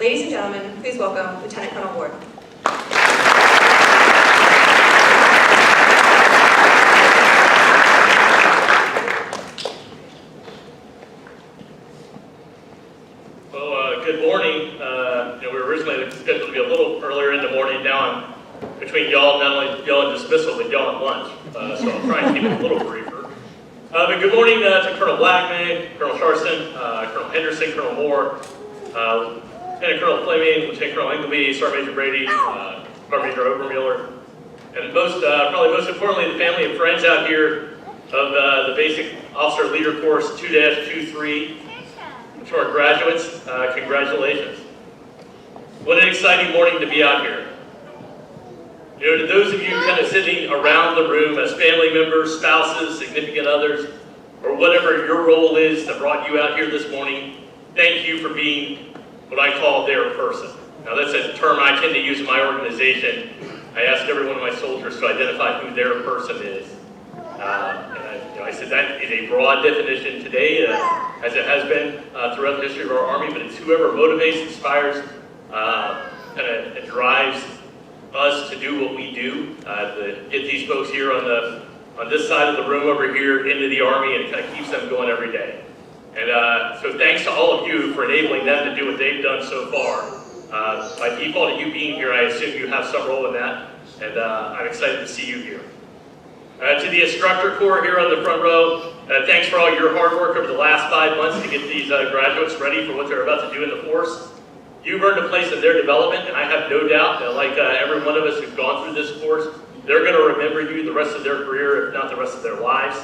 Ladies and gentlemen, please welcome Lieutenant Colonel Ward. Good morning. We were originally scheduled to be a little earlier in the morning. Now I'm between y'all, not only y'all in dismissal, but y'all at lunch. So I'll try and keep it a little briefer. But good morning to Colonel Blackman, Colonel Charson, Colonel Henderson, Colonel Moore, Lieutenant Colonel Fleming, Lieutenant Colonel Ingleby, Sergeant Major Brady, Sergeant Major Obermueller, and probably most importantly, the family and friends out here of the Basic Officer Leader Course 2-23. To our graduates, congratulations. What an exciting morning to be out here. To those of you kind of sitting around the room as family members, spouses, significant others, or whatever your role is that brought you out here this morning, thank you for being what I call their person. Now that's a term I tend to use in my organization. I ask every one of my soldiers to identify who their person is. I said that is a broad definition today, as it has been throughout the history of our Army, but it's whoever motivates, inspires, and drives us to do what we do, to get these folks here on this side of the room over here into the Army, and it kind of keeps them going every day. And so thanks to all of you for enabling them to do what they've done so far. By default of you being here, I assume you have some role in that, and I'm excited to see you here. To the instructor corps here on the front row, thanks for all your hard work over the last 5 months to get these graduates ready for what they're about to do in the force. You've earned a place in their development, and I have no doubt that like every one of us who's gone through this course, they're going to remember you the rest of their career, if not the rest of their lives.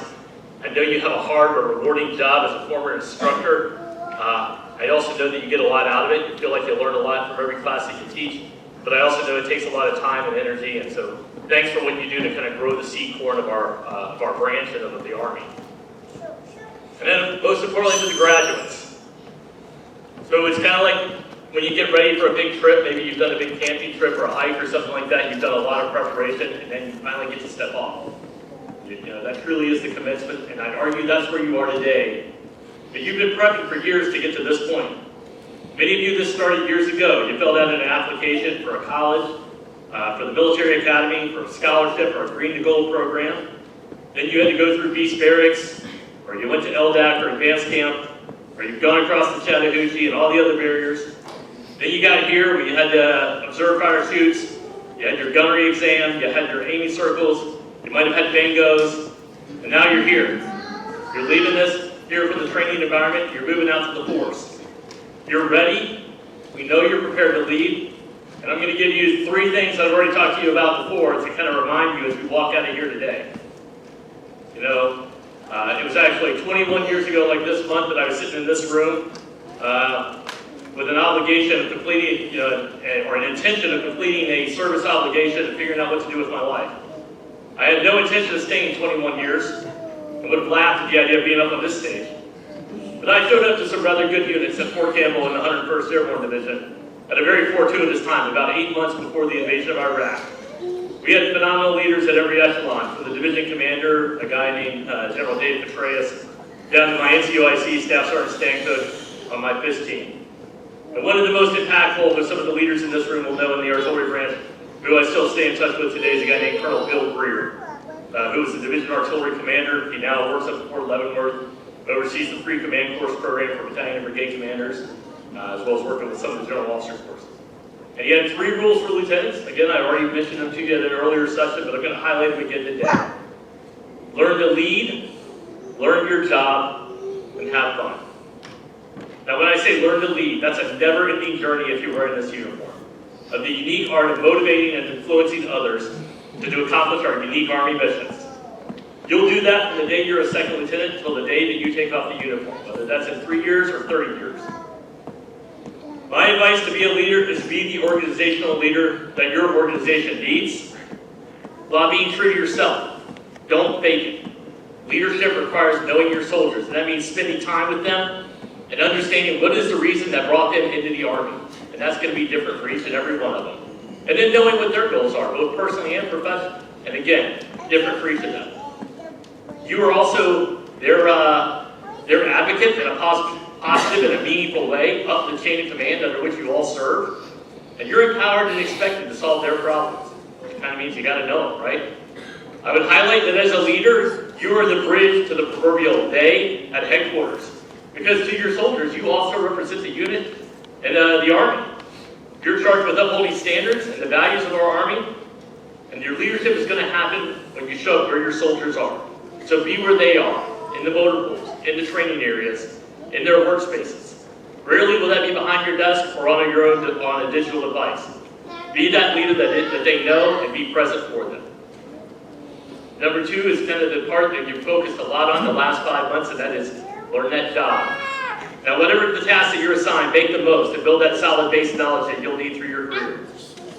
I know you have a hard but rewarding job as a former instructor. I also know that you get a lot out of it. You feel like you learn a lot from every class that you teach, but I also know it takes a lot of time and energy, and so thanks for what you do to kind of grow the seed corn of our branch and of the Army. And then most importantly to the graduates. So it's kind of like when you get ready for a big trip, maybe you've done a big camping trip or a hike or something like that, you've done a lot of preparation, and then you finally get to step off. That truly is the commencement, and I'd argue that's where you are today. But you've been prepping for years to get to this point. Many of you, this started years ago. You filled out an application for a college, for the military academy, for a scholarship, or a green to gold program. Then you had to go through Beast Barracks, or you went to LDAC or advanced camp, or you've gone across the Chattahoochee and all the other barriers. Then you got here where you had to observe fire shoots, you had your gunnery exam, you had your aiming circles, you might have had bingos, and now you're here. You're leaving this here for the training environment, you're moving out to the force. You're ready, we know you're prepared to lead, and I'm going to give you 3 things I've already talked to you about before to kind of remind you as we walk out of here today. It was actually 21 years ago, like this month, that I was sitting in this room with an obligation of completing, or an intention of completing a service obligation and figuring out what to do with my life. I had no intention of staying 21 years and would have laughed at the idea of being up on this stage. But I showed up to some rather good units at Fort Campbell in the 101st Airborne Division at a very fortuitous time, about 8 months before the invasion of Iraq. We had phenomenal leaders at every echelon, from the division commander, a guy named General Dave Petraeus, down to my NCOIC Staff Sergeant Stancook on my FIST team. And one of the most impactful, but some of the leaders in this room will know in the artillery branch, who I still stay in touch with today, is a guy named Colonel Bill Greer, who was the division artillery commander. He now works at Fort Leavenworth, oversees the pre-command course program for battalion and brigade commanders, as well as working with some of the general officer courses. And he had 3 rules for lieutenants. Again, I already mentioned them to you in an earlier session, but I'm going to highlight them again today. Learn to lead, learn your job, and have fun. Now, when I say learn to lead, that's a never-ending journey if you're wearing this uniform, of the unique art of motivating and influencing others to accomplish our unique Army missions. You'll do that from the day you're a second lieutenant until the day that you take off the uniform, whether that's in 3 years or 30 years. My advice to be a leader is to be the organizational leader that your organization needs, while being true to yourself. Don't fake it. Leadership requires knowing your soldiers, and that means spending time with them and understanding what is the reason that brought them into the Army. And that's going to be different for each and every one of them. And then knowing what their goals are, both personally and professionally. And again, different for each of them. You are also their advocate and a positive and a meaningful way up the chain of command under which you all serve. And you're empowered and expected to solve their problems. It kind of means you got to know them, right? I would highlight that as a leader, you are the bridge to the proverbial they at headquarters. Because to your soldiers, you also represent the unit and the Army. You're charged with upholding standards and the values of our Army. And your leadership is going to happen when you show up where your soldiers are. So be where they are, in the motor pools, in the training areas, in their workspaces. Rarely will that be behind your desk or on your own on a digital device. Be that leader that they know and be present for them. Number two is kind of the part that you've focused a lot on the last 5 months, and that is learn that job. Now, whatever the task that you're assigned, make the most and build that solid base knowledge that you'll need through your career.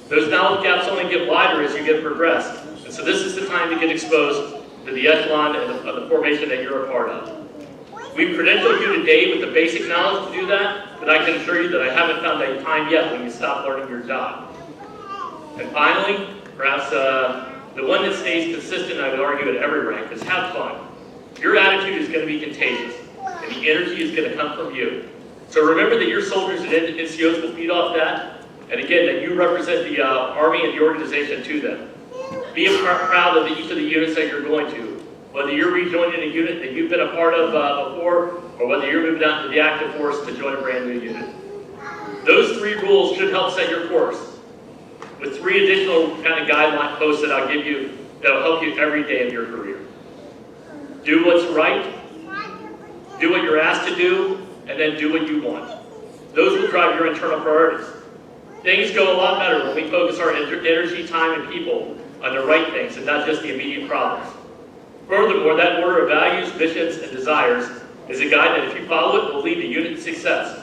Those knowledge gaps only get wider as you get progressed. And so this is the time to get exposed to the echelon of the formation that you're a part of. We've credentialed you today with the basic knowledge to do that, but I can assure you that I haven't found a time yet when you stop learning your job. And finally, perhaps the one that stays consistent, I would argue, at every rank is have fun. Your attitude is going to be contagious, and the energy is going to come from you. So remember that your soldiers and NCOs will feed off that, and again, that you represent the Army and the organization to them. Be proud of each of the units that you're going to. Whether you're rejoining a unit that you've been a part of before, or whether you're moving out to the active force to join a brand new unit. Those three rules should help set your course, with 3 additional kind of guideline posts that I'll give you that will help you every day of your career. Do what's right, do what you're asked to do, and then do what you want. Those will drive your internal priorities. Things go a lot better when we focus our energy, time, and people on the right things and not just the immediate problems. Furthermore, that order of values, missions, and desires is a guide that if you follow it will lead to unit success.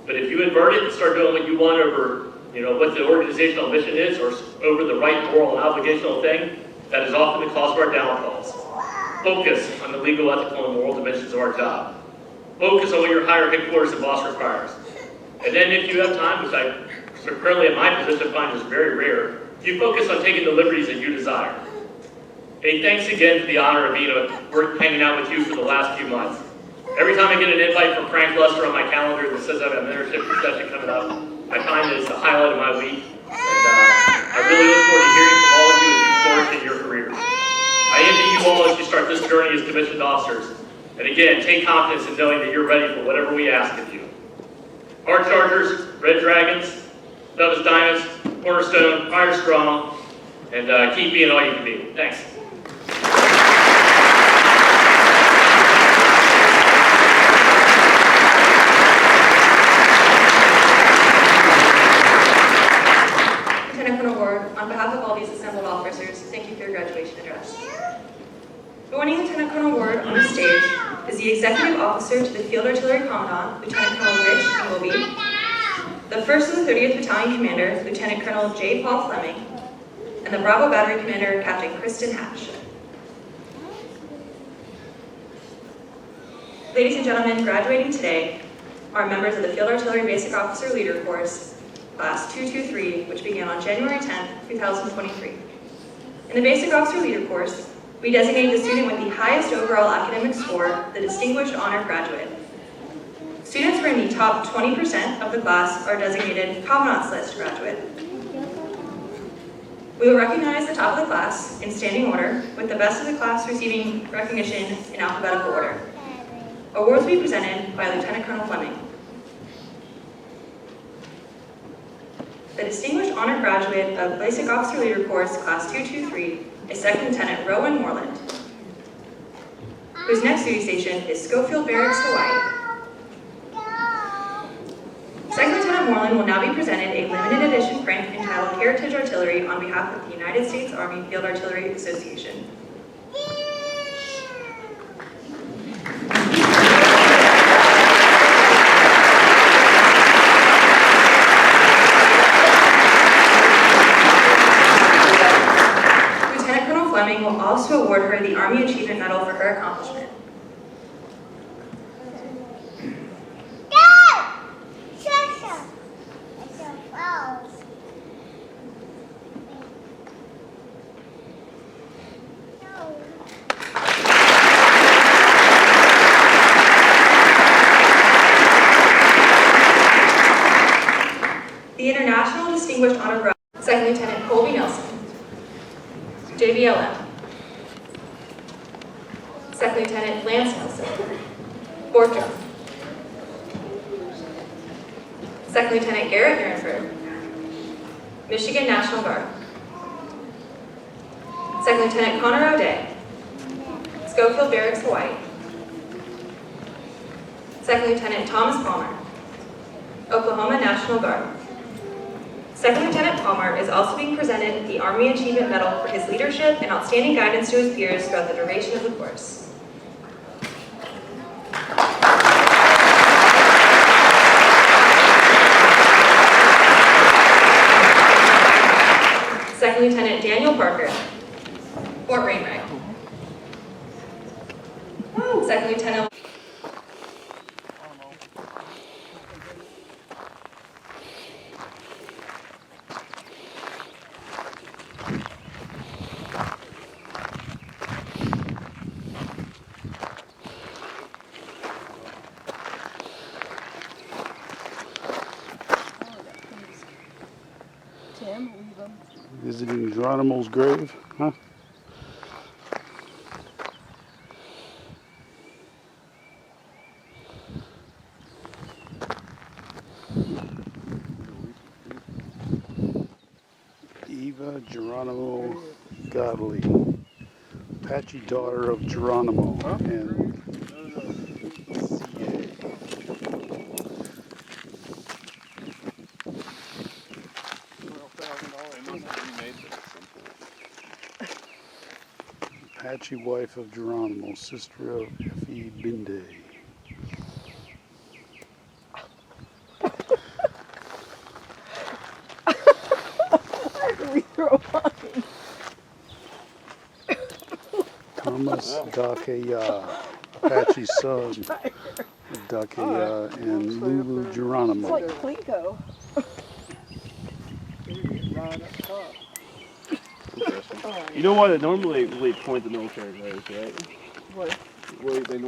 But if you invert it and start doing what you want over what the organizational mission is or over the right moral and obligational thing, that is often the cause of our downfalls. Focus on the legal, ethical, and moral dimensions of our job. Focus on what your higher headquarters and boss requires. And then if you have time, which I currently in my position find is very rare, you focus on taking the liberties that you desire. Hey, thanks again for the honor of being hanging out with you for the last few months. Every time I get an invite from Frank Lester on my calendar that says I have a mentorship session coming up, I find that it's the highlight of my week. And I really look forward to hearing from all of you as you flourish in your careers. I envy you all as you start this journey as commissioned officers. And again, take confidence in knowing that you're ready for whatever we ask of you. Hard Chargers, Red Dragons, Douglas Diamonds, Cornerstone, Fire Strong, and keep being all you can be. Thanks. Lieutenant Colonel Ward, on behalf of all these assembled officers, thank you for your graduation address. Joining Lieutenant Colonel Ward on the stage is the Executive Officer to the Field Artillery Commandant, Lieutenant Colonel Rich Ingleby, the 1st of the 30th Battalion Commander, Lieutenant Colonel J. Paul Fleming, and the Bravo Battery Commander, Captain Kristen Hatch. Ladies and gentlemen, graduating today are members of the Field Artillery Basic Officer Leader Course, Class 223, which began on January 10, 2023. In the Basic Officer Leader Course, we designate the student with the highest overall academic score, the Distinguished Honor Graduate. Students who are in the top 20% of the class are designated Commandant's List Graduate. We will recognize the top of the class in standing order, with the best of the class receiving recognition in alphabetical order. Awards will be presented by Lieutenant Colonel Fleming. The Distinguished Honor Graduate of Basic Officer Leader Course, Class 223, is Second Lieutenant Rowan Moreland, whose next duty station is Schofield Barracks, Hawaii. Second Lieutenant Moreland will now be presented a limited edition print entitled Heritage Artillery on behalf of the United States Army Field Artillery Association. Lieutenant Colonel Fleming will also award her the Army Achievement Medal for her accomplishment. the International Distinguished Honor Grad, Second Lieutenant Colby Nelson, JBLM, Second Lieutenant Lance Nelson, Fourth Drum, Second Lieutenant Garrett Nurenberg, Michigan National Guard, Second Lieutenant Connor O'Day, Schofield Barracks, Hawaii, Second Lieutenant Thomas Palmer, Oklahoma National Guard. Second Lieutenant Palmer is also being presented the Army Achievement Medal for his leadership and outstanding guidance to his peers throughout the duration of the course. Second Lieutenant Daniel Parker, Fort Wainwright. Second Lieutenant Visiting Geronimo's grave, huh? Eva Geronimo Godley, Apache daughter of Geronimo, and Apache wife of Geronimo, sister of F.E. Binde. Thomas Dakaya, Apache's son of Dakaya, and Lulu Geronimo. It's like Plinko. You know what? Normally they point the military guys, right? What? Well, they